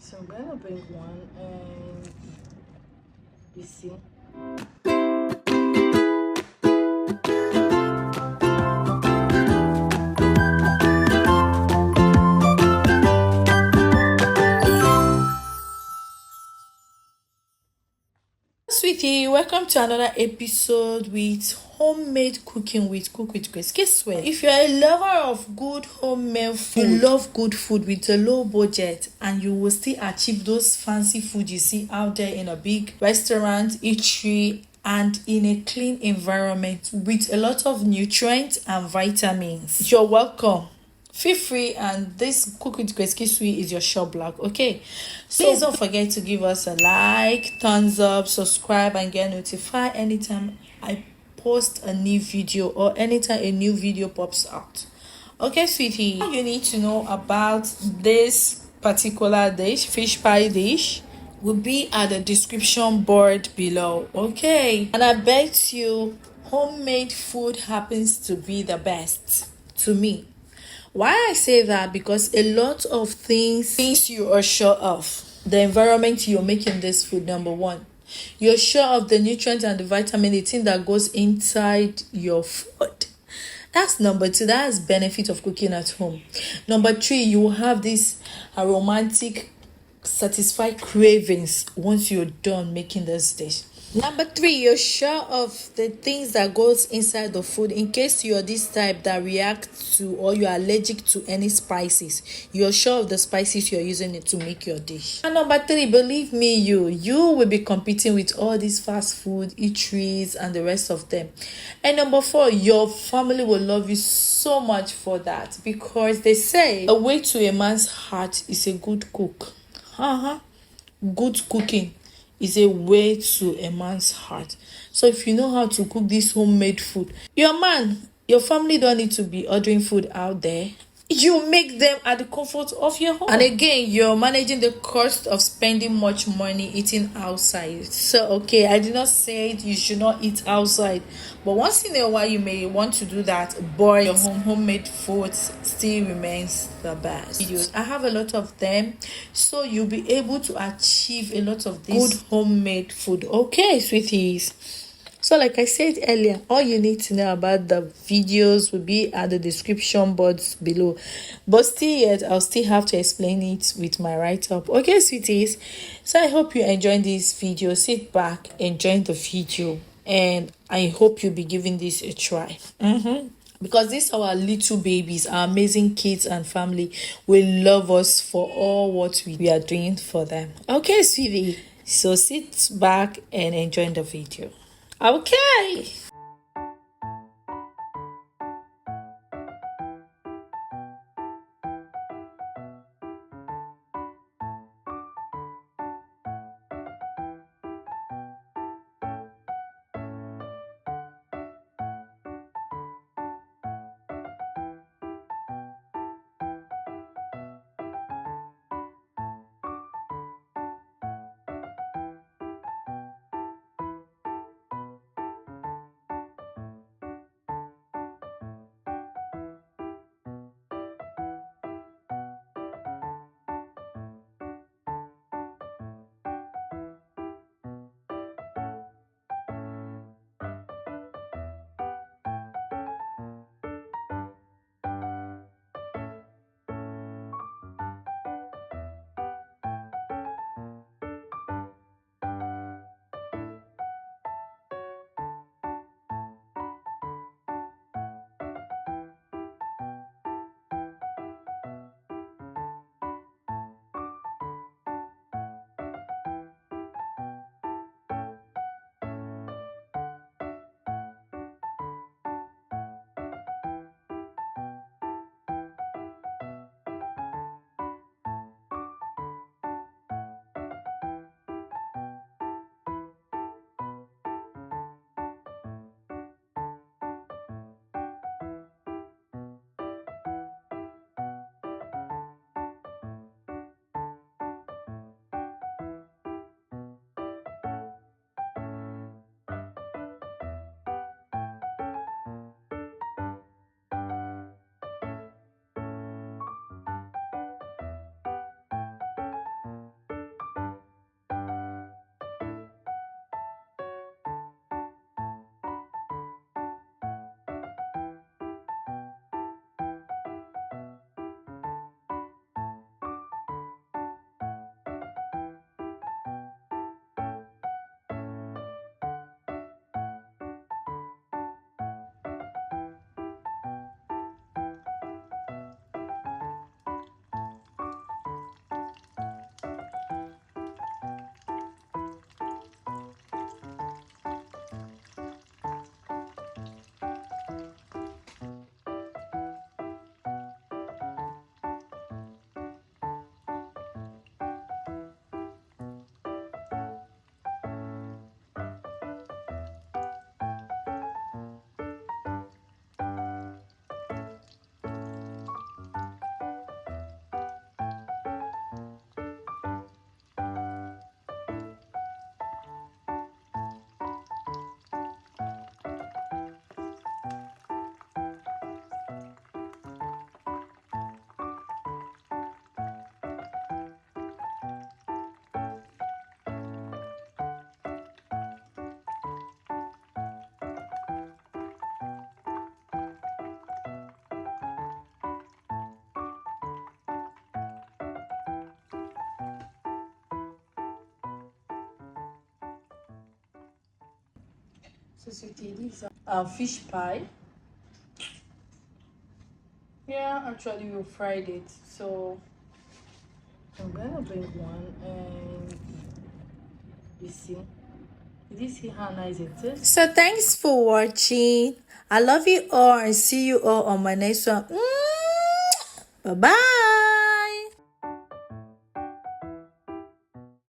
So I'm gonna bring one and you see. Sweetie, welcome to another episode with homemade cooking with Cook with Grace. Guess what? If you're a lover of good homemade food, you love good food with a low budget, and you will still achieve those fancy food you see out there in a big restaurant, eatery, and in a clean environment with a lot of nutrients and vitamins, you're welcome. Feel free, and this Cook with Grace Kisui is your shop blog. Okay, so please don't forget to give us a like, thumbs up, subscribe, and get notified anytime I post a new video or anytime a new video pops out. Okay, sweetie, all you need to know about this particular dish, fish pie dish, will be at the description board below. Okay, and I bet you homemade food happens to be the best to me. Why I say that? Because a lot of things you are sure of. The environment you're making this food, number one. You're sure of the nutrients and the vitamin, the thing that goes inside your food. That's number two. That's benefit of cooking at home. Number three, you will have this aromatic, satisfied cravings once you're done making this dish. Number three, you're sure of the things that goes inside the food in case you're this type that react to or you're allergic to any spices. You're sure of the spices you're using it to make your dish. And number three, believe me, you will be competing with all these fast food eateries and the rest of them. And number four, your family will love you so much for that, because they say a way to a man's heart is a good cook. Good cooking is a way to a man's heart. So if you know how to cook this homemade food, your family don't need to be ordering food out there. You make them at the comfort of your home. And again, you're managing the cost of spending much money eating outside. So okay, I did not say you should not eat outside, but once in a while you may want to do that, but your homemade food still remains the best. Videos, I have a lot of them, so you'll be able to achieve a lot of this good homemade food. Okay, sweeties, so like I said earlier, all you need to know about the videos will be at the description box below. But still yet, I'll still have to explain it with my write-up. Okay, sweeties. So I hope you enjoyed this video. Sit back, enjoy the video. And I hope you'll be giving this a try. Because these are our little babies, our amazing kids and family will love us for all what we are doing for them. Okay, sweetie. So sit back and enjoy the video. Okay. So sweetie, this is fish pie. Yeah, actually we fried it. So I'm gonna bring one and you see. Did you see how nice it is? So thanks for watching. I love you all and see you all on my next one. Bye bye.